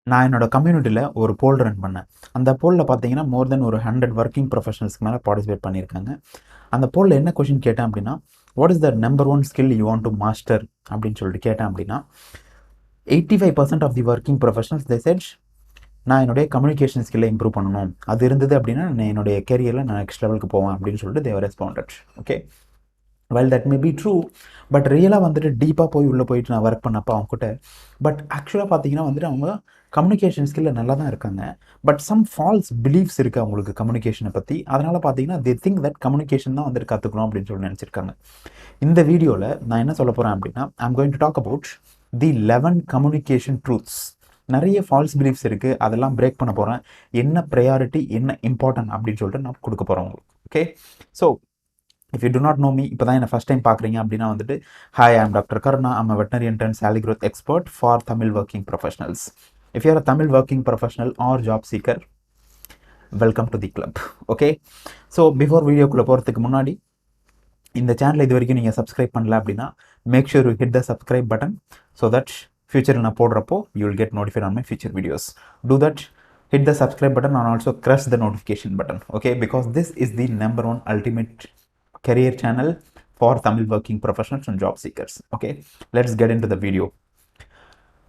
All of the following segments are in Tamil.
நான் என்னோட கம்யூனிட்டியில் ஒரு போல் ரன் பண்ணேன். அந்த போலில் பார்த்தீங்கன்னா மோர் தென் ஒரு 100 ஒர்க்கிங் ப்ரொஃபஷனல்ஸ்க்கு மேலே பார்ட்டிசிபேட் பண்ணியிருக்காங்க. அந்த போலில் என்ன கொஷின் கேட்டேன் அப்படின்னா, what is the number one skill you want to master அப்படின்னு சொல்லிட்டு கேட்டேன் அப்படின்னா, 85% of the working professionals they said, நான் என்னுடைய கம்யூனிகேஷன் ஸ்கில்லை இம்ப்ரூவ் பண்ணணும், அது இருந்தது அப்படின்னா நான் என்னுடைய கேரியரில் நான் நெக்ஸ்ட் லெவலுக்கு போவேன் அப்படின்னு சொல்லிட்டு they were responded. Okay, well that may be true. But ரியலாக வந்துட்டு டீப்பாக போய் உள்ளே போயிட்டு நான் ஒர்க் பண்ணப்போ அவங்ககிட்ட, பட் ஆக்சுவலாக பார்த்தீங்கன்னா வந்துட்டு அவங்க கம்யூனிகேஷன் ஸ்கில்ல நல்லா தான் இருக்காங்க. பட் சம் ஃபால்ஸ் பிலீஃப்ஸ் இருக்குது அவங்களுக்கு கம்யூனிகேஷனை பற்றி. அதனால் பார்த்தீங்கன்னா தே திங்க் தட் கம்யூனிகேஷன் தான் வந்துட்டு கற்றுக்கணும் அப்படின்னு சொல்லி நினச்சிருக்காங்க. இந்த வீடியோவில் நான் என்ன சொல்ல போகிறேன் அப்படின்னா, I'm going to talk about the 11 communication truths. நிறைய ஃபால்ஸ் பிலீஃப்ஸ் இருக்குது, அதெல்லாம் பிரேக் பண்ண போகிறேன். என்ன ப்ரையாரிட்டி, என்ன இம்பார்ட்டன்ட் அப்படின்னு சொல்லிட்டு நான் கொடுக்க போகிறேன் உங்களுக்கு. Okay, so if you do not know me, இப்போ தான் என்ன ஃபஸ்ட் டைம் பார்க்குறீங்க அப்படின்னா வந்துட்டு, hi, I'm doctor Karuna, I'm veterinarian turned salary growth expert for Tamil working professionals. If you are a Tamil working professional or job seeker, welcome to the club. Okay, so before வீடியோக்குள்ளே போகிறதுக்கு முன்னாடி இந்த சேனலை இது வரைக்கும் நீங்கள் சப்ஸ்கிரைப் பண்ணல அப்படின்னா make sure you hit the subscribe button so that ஃபியூச்சரில் நான் போடுறப்போ you will get notified on my future videos. Do that, hit the subscribe button and also crush the notification button, okay, because this is the number one ultimate career channel for Tamil working professionals and job seekers. Okay, let's get into the video.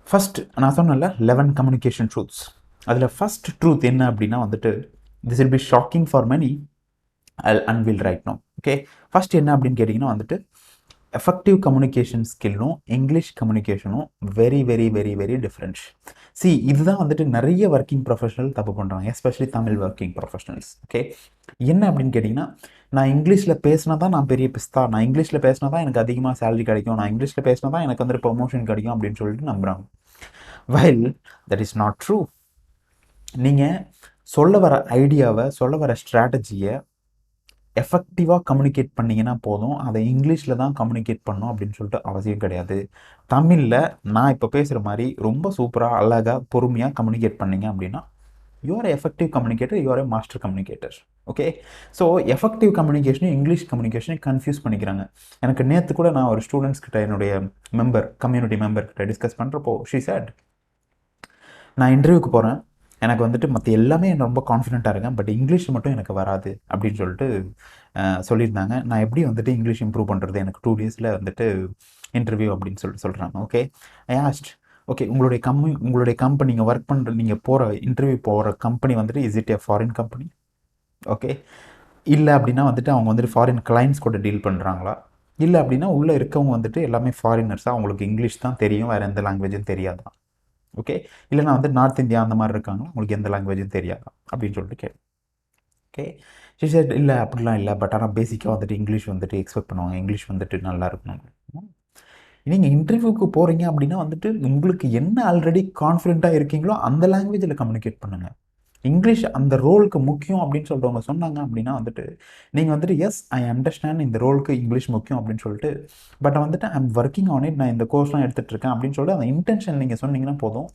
First, நான் சொன்னல 11 communication truths. அதில் first truth என்ன அப்படின்னா வந்துட்டு, this will be shocking for many, I'll unveil right now. Okay, first என்ன அப்படின்னு கேட்டிங்கன்னா வந்துட்டு, எஃபெக்டிவ் கம்யூனிகேஷன் ஸ்கில்லும் இங்கிலீஷ் கம்யூனிகேஷனும் very very very very different. See, இதுதான் வந்துட்டு நிறைய ஒர்க்கிங் ப்ரொஃபஷனல் தப்பு பண்ணுறாங்க, especially Tamil working professionals. Okay, என்ன அப்படின்னு கேட்டிங்கன்னா, நான் இங்கிலீஷில் பேசினா தான் நான் பெரிய பிஸ்தா, நான் இங்கிலீஷில் பேசினா தான் எனக்கு அதிகமாக சேலரி கிடைக்கும், நான் இங்கிலீஷில் பேசினா தான் எனக்கு வந்துட்டு ப்ரொமோஷன் கிடைக்கும் அப்படின்னு சொல்லிட்டு நம்புகிறாங்க. While that is not true. நீங்கள் சொல்ல வர ஐடியாவை, சொல்ல வர ஸ்ட்ராட்டஜியை எஃபெக்டிவாக கம்யூனிகேட் பண்ணிங்கன்னா போதும். அதை இங்கிலீஷில் தான் கம்யூனிகேட் பண்ணணும் அப்படின்னு சொல்லிட்டு அவசியம் கிடையாது. தமிழில் நான் இப்போ பேசுகிற மாதிரி ரொம்ப சூப்பராக, அழகாக, பொறுமையாக கம்யூனிகேட் பண்ணிங்க அப்படின்னா you are effective communicator, you are a master communicator. Okay, so effective கம்யூனிகேஷனும் இங்கிலீஷ் கம்யூனிகேஷனையும் கன்ஃபியூஸ் பண்ணிக்கிறாங்க. எனக்கு நேற்று கூட நான் ஒரு ஸ்டூடெண்ட்ஸ் கிட்ட, என்னுடைய கம்யூனிட்டி மெம்பர் கிட்ட டிஸ்கஸ் பண்ணுறப்போ ஷீ சேட், நான் இன்டர்வியூக்கு போகிறேன், எனக்கு வந்துட்டு மற்ற எல்லாமே ரொம்ப கான்ஃபிடென்ட்டாக இருக்கேன், பட் இங்கிலீஷ் மட்டும் எனக்கு வராது அப்படின்னு சொல்லிட்டு சொல்லியிருந்தாங்க. நான் எப்படி வந்துட்டு இங்கிலீஷ் இம்ப்ரூவ் பண்ணுறது, எனக்கு 2 days வந்துட்டு இன்டர்வியூ அப்படின்னு சொல்லிட்டு சொல்கிறாங்க. ஓகே, ஐ ஆஸ்ட், ஓகே, உங்களுடைய கம்பெனி, நீங்கள் ஒர்க் பண்ணுற, நீங்கள் போகிற இன்டர்வியூ போகிற கம்பெனி வந்துட்டு is it A foreign company? Okay, இல்லை அப்படின்னா வந்துட்டு அவங்க வந்துட்டு ஃபாரின் கிளைண்ட்ஸ் கூட டீல் பண்ணுறாங்களா? இல்லை அப்படின்னா உள்ளே இருக்கவங்க வந்துட்டு எல்லாமே ஃபாரினர்ஸாக, அவங்களுக்கு இங்கிலீஷ் தான் தெரியும், வேறு எந்த லாங்குவேஜும் தெரியாதான்? ஓகே, இல்லைனா வந்து நார்த் இந்தியா அந்த மாதிரி இருக்காங்களா, உங்களுக்கு எந்த லாங்குவேஜும் தெரியாதா அப்படின்னு சொல்லிட்டு கேட்டேன். ஓகே, ஷி செட், இல்லை அப்படிலாம் இல்லை, பட் ஆனால் பேசிக்காக வந்துட்டு இங்கிலீஷ் வந்துட்டு எக்ஸ்பெக்ட் பண்ணுவாங்க, இங்கிலீஷ் வந்துட்டு நல்லா இருக்கணும். நீங்கள் இன்டர்வியூக்கு போகிறீங்க அப்படின்னா வந்துட்டு உங்களுக்கு என்ன ஆல்ரெடி கான்ஃபிடென்ட்டாக இருக்கீங்களோ அந்த லாங்குவேஜில் கம்யூனிகேட் பண்ணுங்கள். இங்கிலீஷ் அந்த ரோலுக்கு முக்கியம் அப்படின்னு சொல்கிறவங்க சொன்னாங்க அப்படின்னா வந்துட்டு நீங்கள் வந்துட்டு எஸ் ஐ அண்டர்ஸ்டாண்ட், இந்த ரோலுக்கு இங்கிலீஷ் முக்கியம் அப்படின்னு சொல்லிட்டு, பட் வந்துட்டு ஐம் ஒர்க்கிங் ஆன் இட், நான் இந்த கோர்ஸ்லாம் எடுத்துகிட்டு இருக்கேன் அப்படின்னு சொல்லிட்டு அந்த இன்டென்ஷன் நீங்கள் சொன்னீங்கன்னா போதும்.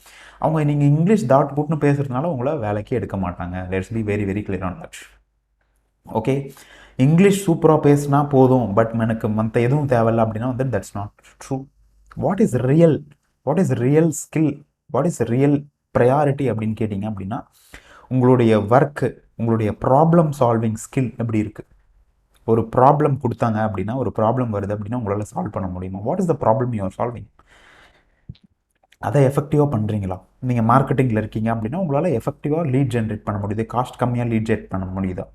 அவங்க நீங்கள் இங்கிலீஷ் டாட் புட்னு பேசுகிறதுனால உங்களை வேலைக்கே எடுக்க மாட்டாங்க. Let's be very very clear on that. Okay, English சூப்பராக பேசினா போதும், பட் எனக்கு மற்ற எதுவும் தேவையில்லை அப்படின்னா வந்து that's not true. What is real skill, what is real priority அப்படின்னு கேட்டிங்க அப்படின்னா, உங்களுடைய ஒர்க்கு, உங்களுடைய ப்ராப்ளம் சால்விங் ஸ்கில் எப்படி இருக்குது? ஒரு ப்ராப்ளம் கொடுத்தாங்க அப்படின்னா, ஒரு ப்ராப்ளம் வருது அப்படின்னா உங்களால் சால்வ் பண்ண முடியுமா? What is the problem you are solving? அதை எஃபெக்டிவாக பண்ணுறீங்களா? நீங்கள் மார்க்கெட்டிங்கில் இருக்கீங்க அப்படின்னா உங்களால் எஃபெக்டிவாக லீட் ஜென்ரேட் பண்ண முடியுது, காஸ்ட் கம்மியாக லீட் ஜென்ரேட் பண்ண முடியுதா?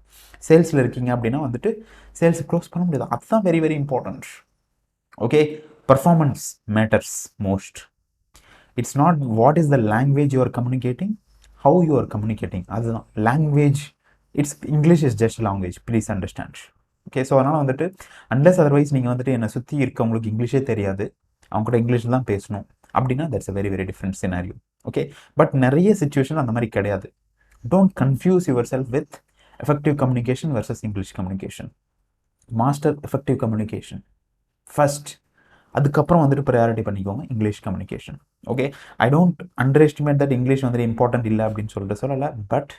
சேல்ஸில் இருக்கீங்க அப்படின்னா வந்துட்டு சேல்ஸ் க்ளோஸ் பண்ண முடியுதா? அதுதான் very very important. Okay, performance matters most. It's not what is the language you are communicating, how you are communicating. அதுதான் language. It's English is just language, please understand. Okay, so அதனால் வந்துட்டு அன்லெஸ் அதர்வைஸ் நீங்கள் வந்துட்டு என்னை சுற்றி இருக்கவங்களுக்கு இங்கிலீஷே தெரியாது, அவங்ககிட்ட இங்கிலீஷில் தான் பேசணும் அப்படின்னா that's a very very different scenario. Okay, but நிறைய சுச்சுவேஷன் அந்த மாதிரி கிடையாது. Don't confuse your self with effective communication versus English communication. Master effective communication first, அதுக்கப்புறம் வந்துட்டு ப்ரையாரிட்டி பண்ணிக்கோங்க English communication. Okay, I don't under estimate that English வந்துட்டு இம்பார்ட்டன்ட் இல்லை அப்படின்னு சொல்லிட்டு சொல்லலை, பட்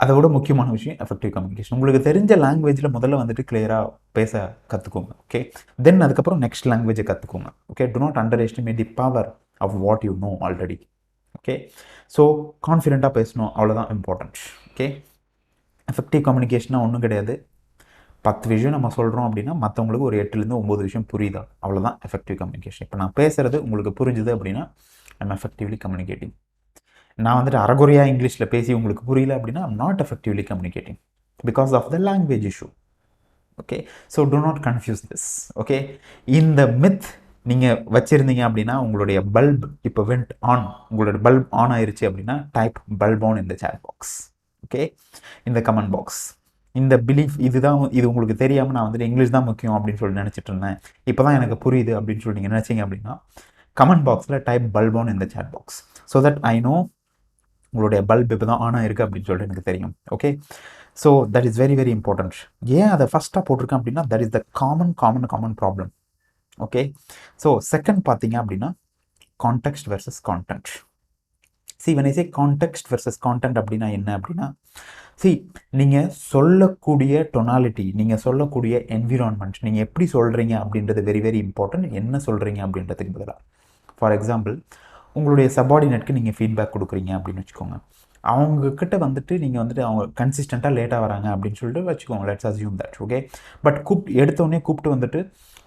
அதை விட முக்கியமான விஷயம் எஃபெக்டிவ் கம்யூனிகேஷன். உங்களுக்கு தெரிஞ்ச லாங்குவேஜில் முதல்ல வந்துட்டு கிளியராக பேச கற்றுக்கோங்க. ஓகே, தென் அதுக்கப்புறம் நெக்ஸ்ட் லாங்குவேஜை கற்றுக்கோங்க. Okay, do not underestimate the power of what you know already. Okay. So கான்ஃபிடென்ட்டாக பேசணும், அவ்வளோதான் இம்பார்ட்டன்ட். ஓகே. எஃபெக்டிவ் கம்யூனிகேஷனாக ஒன்றும் கிடையாது. 10 விஷயம் நம்ம சொல்கிறோம் அப்படின்னா மற்றவங்களுக்கு ஒரு 8லேருந்து 9 விஷயம் புரியுதா, அவ்வளோதான் எஃபெக்டிவ் கம்யூனிகேஷன். இப்போ நான் பேசுகிறது உங்களுக்கு புரிஞ்சுது அப்படின்னா ஐம் எஃபெக்டிவ்லி கம்யூனிகேட்டிங். நான் வந்துட்டு அரைகுறையாக இங்கிலீஷில் பேசி உங்களுக்கு புரியல அப்படின்னா I'm not effectively communicating because of the language issue. Okay. So do not confuse this. Okay. இந்த மித் நீங்கள் வச்சுருந்தீங்க அப்படின்னா உங்களுடைய பல்ப் இப்போ வெண்ட் ஆன், உங்களோட பல்ப் ஆன் ஆயிடுச்சு அப்படின்னா டைப் பல்ப் ஆன் இந்த சேட் பாக்ஸ். ஓகே. இந்த கமெண்ட் பாக்ஸ். இந்த பிலீஃப் இதுதான், இது உங்களுக்கு தெரியாமல் நான் வந்துட்டு இங்கிலீஷ் தான் முக்கியம் அப்படின்னு சொல்லி நினச்சிட்டு இருந்தேன், இப்போ தான் எனக்கு புரியுது அப்படின்னு சொல்லி நீங்கள் நினச்சிங்க அப்படின்னா கமெண்ட் பாக்ஸில் டைப் பல்ப் ஆன் இந்த chat box. So that I know உங்களுடைய பல்ப் இப்போ தான் ஆன் ஆயிருக்கு அப்படின்னு சொல்லிட்டு எனக்கு தெரியும். Okay. So that is very very important. ஏன் அதை ஃபஸ்ட்டாக போட்டிருக்கேன் அப்படின்னா that is the common problem. Okay. So second பார்த்தீங்க அப்படின்னா context versus content. See when I say context versus content அப்படின்னா என்ன அப்படின்னா, சி நீங்கள் சொல்லக்கூடிய டொனாலிட்டி, நீங்கள் சொல்லக்கூடிய என்விரான்மெண்ட், நீங்கள் எப்படி சொல்கிறீங்க அப்படின்றது வெரி வெரி இம்பார்ட்டன்ட். என்ன சொல்கிறீங்க அப்படின்றதுக்கு பதிலாக, ஃபார் எக்ஸாம்பிள் உங்களுடைய சபார்டினேட்க்கு நீங்கள் ஃபீட்பேக் கொடுக்குறீங்க அப்படின்னு வச்சுக்கோங்க. அவங்கக்கிட்ட வந்துட்டு நீங்கள் வந்துட்டு அவங்க கன்சிஸ்டண்ட்டாக லேட்டாக வராங்க அப்படின்னு சொல்லிட்டு வச்சுக்கோங்க, let's assume that. Okay. But எடுத்தோடனே கூப்பிட்டு வந்துட்டு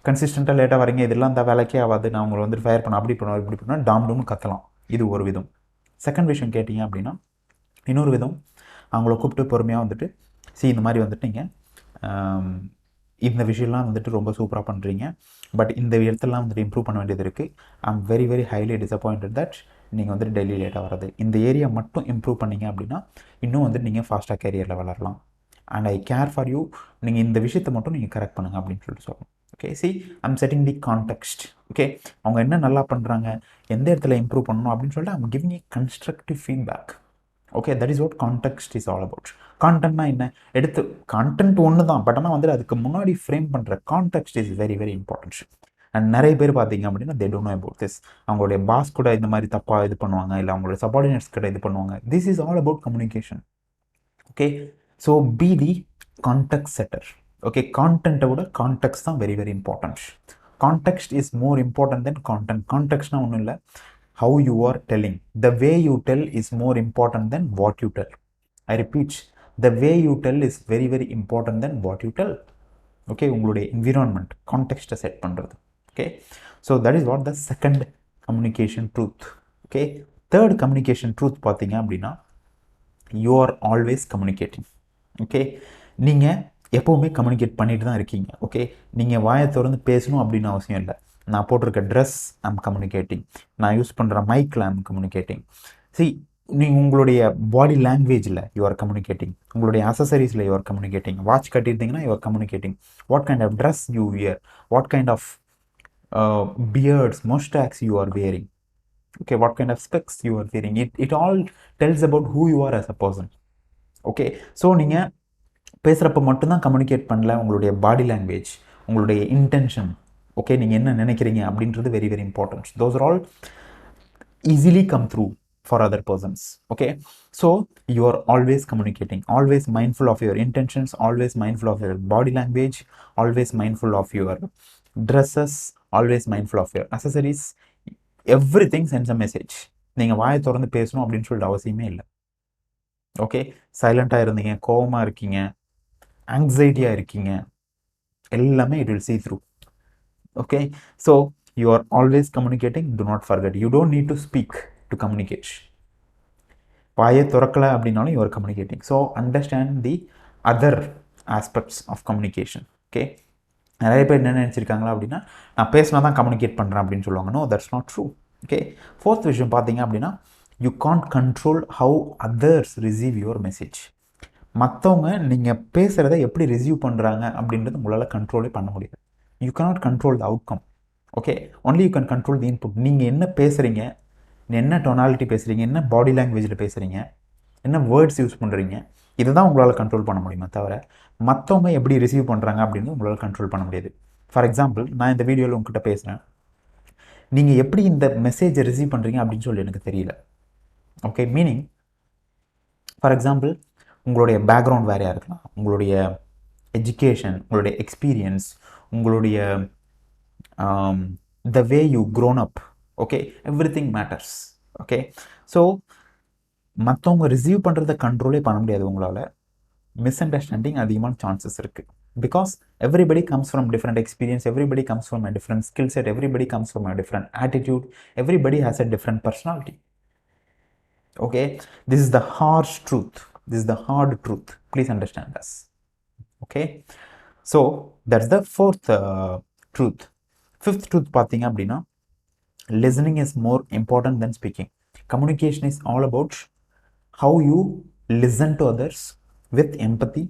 கன்சிஸ்டண்ட்டாக லேட்டாக வரீங்க, இதெல்லாம் அந்த வேலைக்கே ஆகாது, நான் உங்களை வந்துட்டு ஃபயர் பண்ண அப்படி பண்ணுவேன் இப்படி பண்ணால் டாம்னு கத்தலாம். இது ஒரு விதம். செகண்ட் விஷயம் கேட்டிங்க அப்படின்னா இன்னொரு விதம், அவங்கள கூப்பிட்டு பொறுமையாக வந்துட்டு இந்த மாதிரி வந்துட்டு நீங்கள் இந்த விஷயம்லாம் வந்துட்டு ரொம்ப சூப்பராக பண்ணுறீங்க, பட் இந்த இடத்துலலாம் வந்துட்டு இம்ப்ரூவ் பண்ண வேண்டியது இருக்குது. I am very very highly disappointed that நீங்கள் வந்துட்டு டெய்லி லேட்டாக வர்றது. இந்த ஏரியா மட்டும் இம்ப்ரூவ் பண்ணிங்க அப்படின்னா இன்னும் வந்துட்டு நீங்கள் ஃபாஸ்ட்டாக கேரியரில் வளரலாம். And I care for you, நீங்கள் இந்த விஷயத்தை மட்டும் நீங்கள் கரெக்ட் பண்ணுங்கள் அப்படின்னு சொல்லிட்டு சொல்லணும். Okay. See I'm setting the context. Okay. அவங்க என்ன நல்லா பண்ணுறாங்க, எந்த இடத்துல இம்ப்ரூவ் பண்ணணும் அப்படின்னு சொல்லிட்டு I'm giving a constructive feedback. Okay. That is what context is all about. கான்டென்ட்னா என்ன, எடுத்து கான்டென்ட் ஒன்று தான், பட் ஆனால் வந்துட்டு அதுக்கு முன்னாடி ஃப்ரேம் பண்ணுற context is very very important. And நிறைய பேர் பார்த்தீங்க அப்படின்னா தே டோன்ட் நோ அபவுட் திஸ். அவங்களுடைய பாஸ் கூட இந்த மாதிரி தப்பாக இது பண்ணுவாங்க, இல்லை அவங்களுடைய சபார்டினேட்ஸ் கிட்ட இது பண்ணுவாங்க. This is all about communication. Okay. So be the contact setter. Okay. கான்டென்ட்டை விட கான்டெக்ட் தான் very very important. Contact is more important than content. கான்டெக்ட்னா ஒன்றும் இல்லை, how you are telling, the way you tell is more important than what you tell. I repeat, the way you tell is very very important than what you tell. Okay. உங்களுடைய environment context செட் பண்ணுறது. Okay. so that is what the second communication truth. Okay. third communication truth பார்த்தீங்க அப்படின்னா you are always communicating. Okay. நீங்கள் எப்போவுமே கம்யூனிகேட் பண்ணிட்டு தான் இருக்கீங்க. ஓகே. நீங்கள் வாயை திறந்து பேசணும் அப்படின்னு அவசியம் இல்லை. நான் போட்டிருக்க ட்ரெஸ் ஐம் கம்யூனிகேட்டிங், நான் யூஸ் பண்ணுற மைக்கில் ஐம் கம்யூனிகேட்டிங். நீங்கள் உங்களுடைய பாடி லாங்குவேஜில் யூ ஆர் கம்யூனிகேட்டிங், உங்களுடைய அசசரிஸில் யூ ஆர் கம்யூனிகேட்டிங். வாட்ச் கட்டியிருந்தீங்கன்னா you are communicating. What kind of dress you wear, what kind of beards moustaches you are wearing. Okay. What kind of specs you are wearing. It all tells about who you are as a person. Okay. So நீங்கள் பேசுகிறப்ப மட்டும்தான் கம்யூனிகேட் பண்ணல, உங்களுடைய பாடி லாங்குவேஜ், உங்களுடைய இன்டென்ஷன், ஓகே, நீங்கள் என்ன நினைக்கிறீங்க அப்படின்றது very very important. Those are all easily come through for other persons. Okay. So you are always communicating, always mindful of your intentions, always mindful of your body language, always mindful of your dresses, always mindful of your accessories. Everything sends a message. நீங்கள் வாயை திறந்து பேசணும் அப்படின்னு சொல்லிட்டு அவசியமே இல்லை. ஓகே. சைலண்ட்டாக இருந்தீங்க, கோவமாக இருக்கீங்க, ஆங்ஸைட்டியாக இருக்கீங்க, எல்லாமே it will see through. Okay. So you are always communicating. Do not forget, you don't need to speak to communicate. வாயை திறக்கலை அப்படின்னாலும் you are communicating. So understand the other aspects of communication. Okay. நிறைய பேர் என்ன நினச்சிருக்காங்களா அப்படின்னா நான் பேசினா தான் கம்யூனிகேட் பண்ணுறேன் அப்படின்னு சொல்லுவாங்க. No, that's not true. Okay. Fourth விஷயம் பார்த்தீங்க அப்படின்னா you can't control how others receive your message. மற்றவங்க நீங்கள் பேசுகிறத எப்படி ரிசீவ் பண்ணுறாங்க அப்படின்றது உங்களால் கண்ட்ரோலே பண்ண முடியாது. You cannot control the outcome. Okay. only you can control the input. நீங்கள் என்ன பேசுகிறீங்க, என்ன டொனாலிட்டி பேசுகிறீங்க, என்ன பாடி லாங்குவேஜில் பேசுகிறீங்க, என்ன வேர்ட்ஸ் யூஸ் பண்ணுறீங்க, இதை தான் உங்களால் கண்ட்ரோல் பண்ண முடியுமே தவிர மற்றவங்க எப்படி ரிசீவ் பண்ணுறாங்க அப்படின்னு உங்களால் கண்ட்ரோல் பண்ண முடியாது. ஃபார் எக்ஸாம்பிள், நான் இந்த வீடியோவில் உங்ககிட்ட பேசுகிறேன், நீங்கள் எப்படி இந்த மெசேஜை ரிசீவ் பண்ணுறீங்க அப்படின்னு சொல்லி எனக்கு தெரியல. ஓகே. மீனிங், ஃபார் எக்ஸாம்பிள், உங்களுடைய பேக்ரவுண்ட் வேறையாக இருக்கலாம், உங்களுடைய எஜுகேஷன், உங்களுடைய எக்ஸ்பீரியன்ஸ், உங்களுடைய the way you grown up. Okay. Everything matters. Okay, so மற்றவங்க ரிசீவ் பண்ணுறதை கண்ட்ரோலே பண்ண முடியாது உங்களால். மிஸ் அண்டர்ஸ்டாண்டிங் அதிகமான சான்சஸ் இருக்குது. Because everybody comes from different experience, everybody comes from a different skill set, everybody comes from a different attitude, everybody has a different personality. Okay, this is the harsh truth, this is the hard truth, please understand this. Okay, so that's the fourth truth. Fifth truth பார்த்தீங்க அப்படின்னா, listening is more important than speaking. Communication is all about how you listen to others with empathy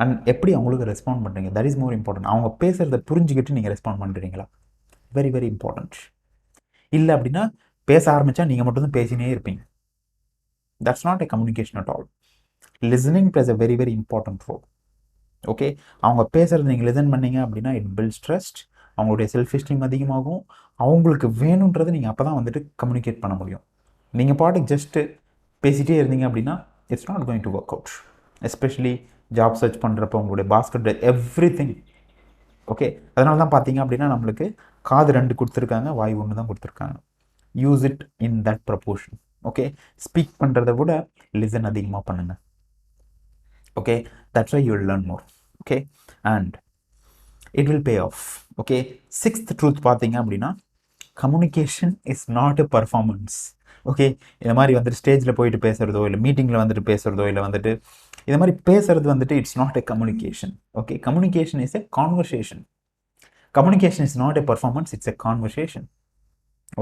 and எப்படி அவங்களுக்கு ரெஸ்பாண்ட் பண்ணுறீங்க, தட் இஸ் மோர் இம்பார்ட்டன்ட். அவங்க பேசுகிறத புரிஞ்சுக்கிட்டு நீங்கள் ரெஸ்பாண்ட் பண்ணுறீங்களா, வெரி வெரி இம்பார்ட்டன்ட். இல்லை அப்படின்னா பேச ஆரம்பித்தா நீங்கள் மட்டும்தான் பேசினே இருப்பீங்க. That's not a communication at all. Listening plays a very very important role. Okay, அவங்க பேசுகிறத நீங்கள் லிசன் பண்ணீங்க அப்படின்னா இட் பில்ட்ஸ் ட்ரஸ்ட், அவங்களுடைய செல்ஃப் எஸ்டீம் அதிகமாகும். அவங்களுக்கு வேணுன்றதை நீங்கள் அப்போ தான் வந்துட்டு கம்யூனிகேட் பண்ண முடியும். நீங்கள் பாட்டுக்கு ஜஸ்ட்டு பேசிகிட்டே இருந்தீங்க அப்படின்னா it's not going to work out. Especially job search பண்ணுறப்போ உங்களுடைய பாஸ்கெட் எவ்ரி திங். ஓகே, அதனால தான் பார்த்தீங்க அப்படின்னா நம்மளுக்கு காது 2 கொடுத்துருக்காங்க, வாய் 1 தான் கொடுத்துருக்காங்க. Use it in that proportion. Okay, speak பண்ணுறதை விட லிசன் அதிகமாக பண்ணுங்க. Okay, that's why you will learn more. Okay, and it will pay off. Okay, sixth truth பார்த்தீங்க அப்படின்னா, communication is not a performance. Okay, இந்த மாதிரி வந்துட்டு ஸ்டேஜில் போயிட்டு பேசுகிறதோ இல்லை மீட்டிங்கில் வந்துட்டு பேசுகிறதோ இல்லை வந்துட்டு இந்த மாதிரி பேசுகிறது வந்துட்டு it's not a communication. Okay, communication is a conversation. Communication is not a performance, it's a conversation.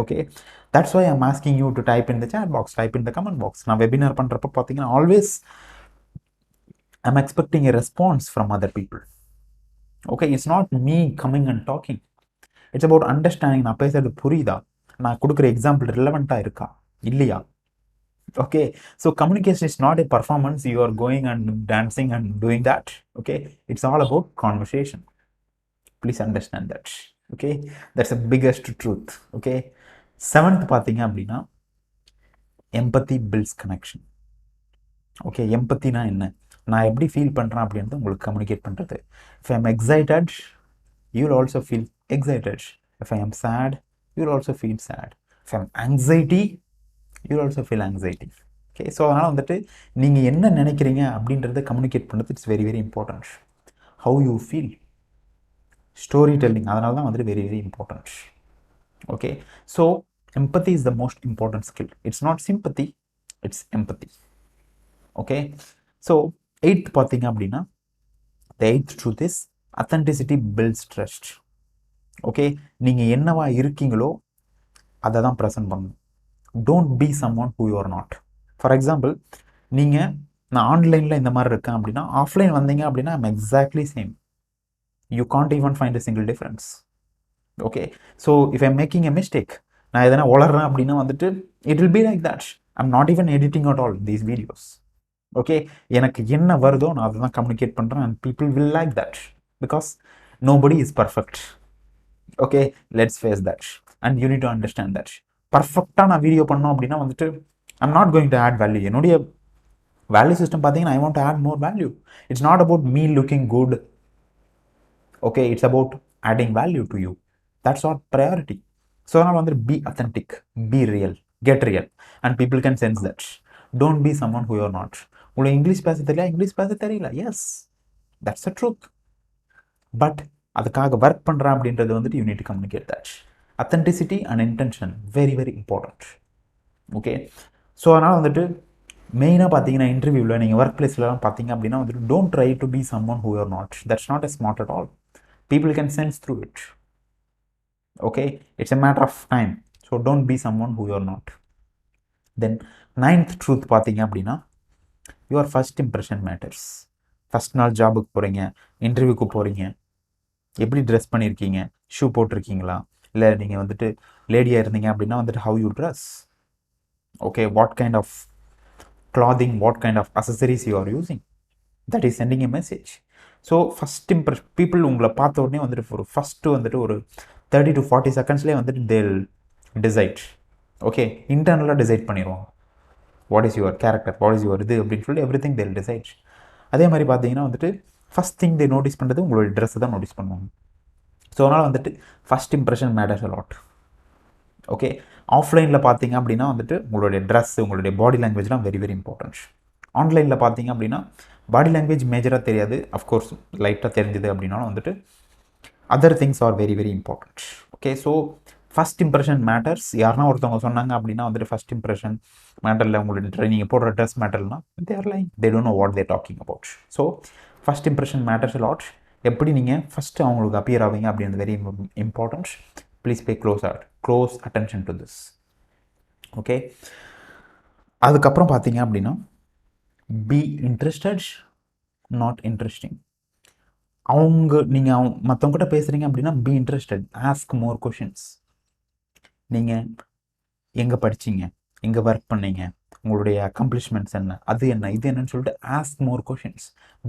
Okay, that's why I'm asking you to type in the chat box, type in the comment box. நான் வெபினார் பண்ணுறப்ப பார்த்தீங்கன்னா always I'm expecting a response from other people. Okay, it's not me coming and talking, it's about understanding. நான் பேசுறது புரியுதா, நான் கொடுக்குற எக்ஸாம்பிள் ரிலவெண்ட்டாக இருக்கா இல்லையா. Okay, so communication is not a performance you are going and dancing and doing that. Okay, it's all about conversation, please understand that. Okay, that's the biggest truth. Okay, seventh பார்த்தீங்க அப்படின்னா, empathy builds connection. Okay, empathy na என்ன, நான் எப்படி ஃபீல் பண்ணுறேன் அப்படின்றது உங்களுக்கு கம்யூனிகேட் பண்ணுறது. if I am excited you will also feel excited, if I am sad you will also feel sad, if I am anxiety you will also feel anxiety. Okay, so அதனால் வந்துட்டு நீங்கள் என்ன நினைக்கிறீங்க அப்படின்றத கம்யூனிகேட் பண்ணுறது it's very very important. How you feel, storytelling, அதனால தான் வந்துட்டு very very important. Okay, so empathy is the most important skill. It's not sympathy, it's empathy. Okay, so eighth பார்த்தீங்க அப்படின்னா, the eighth truth is authenticity builds trust. Okay, நீங்கள் என்னவா இருக்கீங்களோ அதை தான் ப்ரெசென்ட் பண்ணணும். Don't be someone who you are not. For example, நீங்கள் நான் ஆன்லைனில் இந்த மாதிரி இருக்கேன் அப்படின்னா ஆஃப்லைன் வந்தீங்க அப்படின்னா I'm exactly same. You can't even find a single difference. Okay, so if I'm making a mistake, நான் எதனா வளர்றேன் அப்படின்னா வந்துட்டு it will be like that. I'm not even editing at all these videos. Okay, எனக்கு என்ன வருதோ நான் அதை தான் கம்யூனிகேட் பண்ணுறேன் and people will like that because nobody is perfect. Okay, let's face that and you need to understand that. பர்ஃபெக்டாக நான் வீடியோ பண்ணோம் அப்படின்னா வந்துட்டு I'm not going to add value. என்னுடைய வேல்யூ சிஸ்டம் பார்த்தீங்கன்னா I want to add more value. It's not about me looking good. Okay, it's about adding value to you. That's our priority. So அதனால் வந்துட்டு be authentic, be real, get real and people can sense that. Don't be someone who you are not. உங்களுக்கு இங்கிலீஷ் பேச தெரியல, இங்கிலீஷ் பேச தெரியல, yes, that's a truth. But அதுக்காக ஒர்க் பண்ணுறேன் அப்படின்றது வந்துட்டு you need to communicate that. authenticity and intention very very important. Okay, so அதனால் வந்துட்டு மெயினாக பார்த்தீங்கன்னா இன்டர்வியூவில் நீங்கள் ஒர்க் பிளேஸ்லாம் பார்த்தீங்க அப்படின்னா வந்துட்டு don't try to be someone who you're not. That's not a smart at all. People can sense through it. Okay, it's a matter of time. So don't be someone who you're not. Then ninth truth பார்த்தீங்க அப்படின்னா, your first impression matters. First நாள் ஜாபுக்கு போகிறீங்க, இன்டர்வியூக்கு போகிறீங்க, எப்படி ட்ரெஸ் பண்ணியிருக்கீங்க, ஷூ போட்டிருக்கீங்களா, இல்லை நீங்கள் வந்துட்டு லேடியாக இருந்தீங்க அப்படின்னா வந்துட்டு how you dress. Okay, what kind of clothing, what kind of accessories you are using, that is sending a message. So first people உங்களை பார்த்த உடனே வந்துட்டு ஒரு ஃபஸ்ட்டு வந்துட்டு ஒரு 30 to 40 செகண்ட்ஸ்லேயே வந்துட்டு தேல் டிசைட். ஓகே, இன்டர்னலாக டிசைட் பண்ணிடுவாங்க what is your character, what is your இது அப்படின்னு சொல்லி எவ்ரி திங் தேல் டிசைட். அதே மாதிரி பார்த்தீங்கன்னா வந்துட்டு ஃபஸ்ட் திங் தே நோட்டீஸ் பண்ணுறது உங்களோட ட்ரெஸ்ஸை தான் நோட்டீஸ் பண்ணுவாங்க. ஸோ அதனால் வந்துட்டு first impression matters a lot. Okay, ஆஃப்லைனில் பார்த்தீங்க அப்படின்னா வந்துட்டு உங்களுடைய ட்ரெஸ், உங்களுடைய பாடி லாங்குவேஜ்லாம் வெரி வெரி இம்பார்ட்டன்ட். ஆன்லைனில் பார்த்தீங்க அப்படின்னா பாடி லாங்குவேஜ் மேஜராக தெரியாது, அஃப்கோர்ஸ் லைட்டாக தெரிஞ்சுது அப்படின்னாலும் வந்துட்டு other things are very very important. Okay, so first impression matters. யாருன்னா ஒருத்தவங்க சொன்னாங்க அப்படின்னா வந்துட்டு ஃபஸ்ட் இம்ப்ரெஷன் மேட்டரில் உங்களுடைய நீங்கள் போடுற ட்ரெஸ் மேட்டர்னா they're like they don't know what they're talking about. So first impression matters lot. எப்படி நீங்கள் ஃபஸ்ட்டு அவங்களுக்கு அப்பியர் ஆவீங்க அப்படின்றது very important. Please pay close attention to this. Okay, அதுக்கப்புறம் பார்த்தீங்க அப்படின்னா பி இன்ட்ரெஸ்டட் நாட் இன்ட்ரெஸ்டிங். நீங்கள் மற்றவங்ககிட்ட பேசுகிறீங்க அப்படின்னா B interested, ask more questions. நீங்கள் எங்கே படிச்சீங்க, எங்கே ஒர்க் பண்ணீங்க, உங்களுடைய அக்கம்ப்ளிஷ்மெண்ட்ஸ் என்ன, அது என்ன, இது என்னன்னு சொல்லிட்டு ask more questions.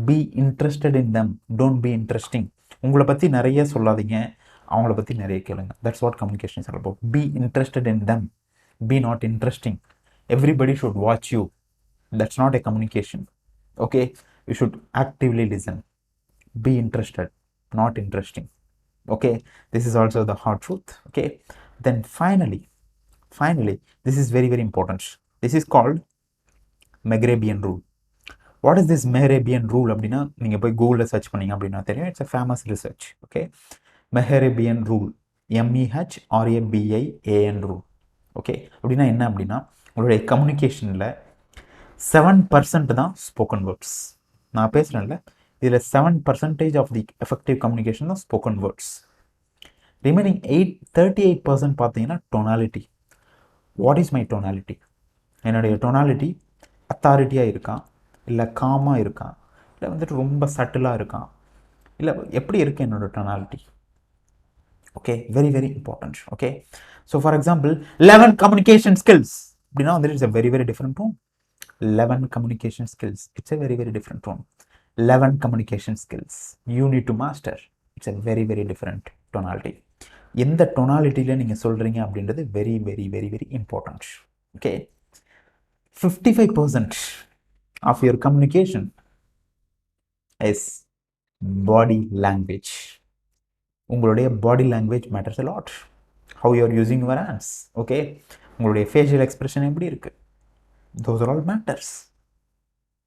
Be interested in them, don't be interesting. உங்களை பற்றி நிறைய சொல்லாதீங்க, அவங்கள பற்றி நிறைய கேளுங்க. That's what communication is all about. Be interested in them, be not interesting. Everybody should watch you. That's not a communication. Okay, you should actively listen. Be interested, not interesting. Okay, this is also the hard truth. Okay, then finally, this is very very important. This is called Nagarajan rule. What is this Nagarajan rule அப்படின்னா நீங்கள் போய் கூகுளில் சர்ச் பண்ணீங்க அப்படின்னா தெரியும். It's a famous research. Okay, Nagarajan rule, MEHRABIAN rule. Okay, அப்படின்னா என்ன அப்படின்னா உங்களுடைய கம்யூனிகேஷனில் 7% தான் ஸ்போக்கன் வேர்ட்ஸ். நான் பேசுகிறேன்ல, இதில் 7% ஆஃப் தி எஃபெக்டிவ் கம்யூனிகேஷன் தான் ஸ்போக்கன் வேர்ட்ஸ். ரிமைனிங் 38% பார்த்தீங்கன்னா tonality. What is my tonality? என்னுடைய டொனாலிட்டி அத்தாரிட்டியாக இருக்கா, இல்லை காமாக இருக்கா, இல்லை வந்துட்டு ரொம்ப சட்டிலாக இருக்கா, இல்லை எப்படி இருக்குது என்னோட tonality? Okay, very very important. Okay, so for example 11 communication skills அப்படின்னா வந்துட்டு it's a very very different tone. 11 communication skills, it's a very very different tone. 11 communication skills you need to master, it's a very very different tonality. எந்த டொனாலிட்டியில் நீங்கள் சொல்கிறீங்க அப்படின்றது very very very very important. Okay, 55% of your communication is body language. உங்களுடைய body language matters a lot. how you are using your hands. Okay, உங்களுடைய ஃபேஷியல் எக்ஸ்பிரஷன் எப்படி இருக்குது, those are all matters.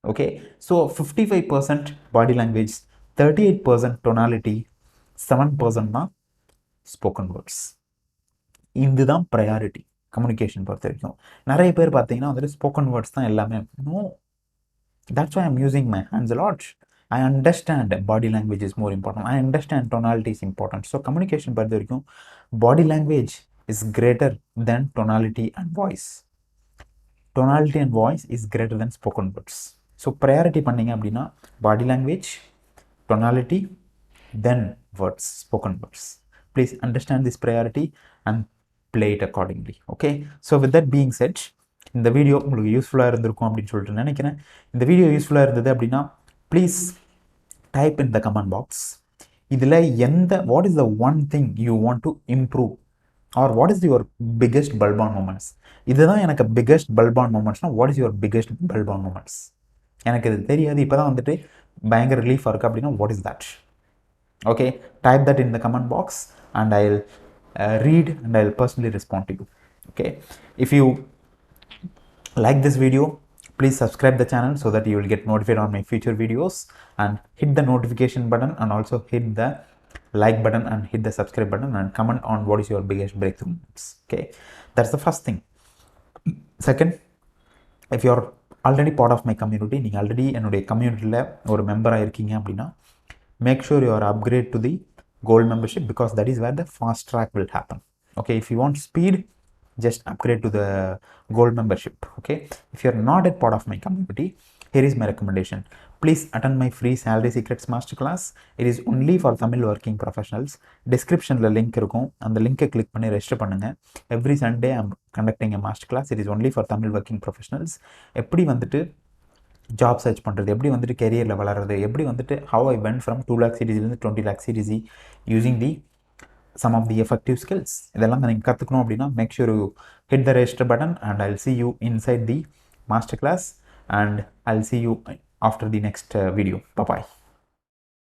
Okay, so 55% body language, 38% tonality, 7% தான் spoken words. இதுதான் ப்ரையாரிட்டி கம்யூனிகேஷன் பொறுத்த வரைக்கும். நிறைய பேர் பார்த்தீங்கன்னா வந்துட்டு ஸ்போக்கன் வேர்ட்ஸ் தான் எல்லாமே. No, that's why I'm using my hands a lot. I understand body language is more important. I understand tonality is important. So communication பொறுத்த வரைக்கும் body language is greater than tonality and voice. Tonality and voice is greater than spoken words. So priority பண்ணீங்க அப்படின்னா body language, tonality, then words, spoken words. Please understand this priority and play it accordingly. Okay, so with that being said, இந்த வீடியோ உங்களுக்கு யூஸ்ஃபுல்லாக இருந்திருக்கும் அப்படின்னு சொல்லிட்டு நினைக்கிறேன். இந்த வீடியோ யூஸ்ஃபுல்லாக இருந்தது அப்படின்னா please type in the comment box. இதில் what is the one thing you want to improve or what is your biggest பல்பான் மூமெண்ட்ஸ். இதுதான் எனக்கு பிக்கெஸ்ட் பல்பான் மூமெண்ட்ஸ்னால் வாட் இஸ் யுவர் பிக்கெஸ்ட் பல்பான் மூமெண்ட்ஸ்? எனக்கு இது தெரியாது, இப்போ தான் வந்துட்டு பயங்கர ரிலீஃபாக இருக்குது அப்படின்னா what is that? Okay, type that in the comment box and I'll read and I'll personally respond to you. Okay, if you like this video, please subscribe the channel so that you will get notified on my future videos, and hit the notification button and also hit the like button and hit the subscribe button and comment on what is your biggest breakthrough. Okay, that's the first thing. Second, if you are already part of my community, நீங்கள் ஆல்ரெடி என்னுடைய கம்யூனிட்டியில் ஒரு மெம்பராக இருக்கீங்க அப்படின்னா make sure you are upgrade to the gold membership, because that is where the fast track will happen. Okay, if you want speed, just upgrade to the gold membership. Okay, if you are not a part of my community, here is my recommendation. Please attend my free salary secrets masterclass. It is only for Tamil working professionals. Description la link irukum, and the link click panni register பண்ணுங்க. Every Sunday I am conducting a masterclass. It is only for Tamil working professionals. எப்படி வந்துட்டு ஜாப் சர்ச் பண்ணுறது, எப்படி வந்துட்டு கெரியரில் வளர்றது, எப்படி வந்துட்டு how I went from 2 lakh சிடிசிலேருந்து 20 lakh CTC using the some of the effective skills. இதெல்லாம் நீங்கள் கற்றுக்கணும் அப்படின்னா make sure you hit the register button and I'll see you inside the master class, and I'll see you after the next video. Bye.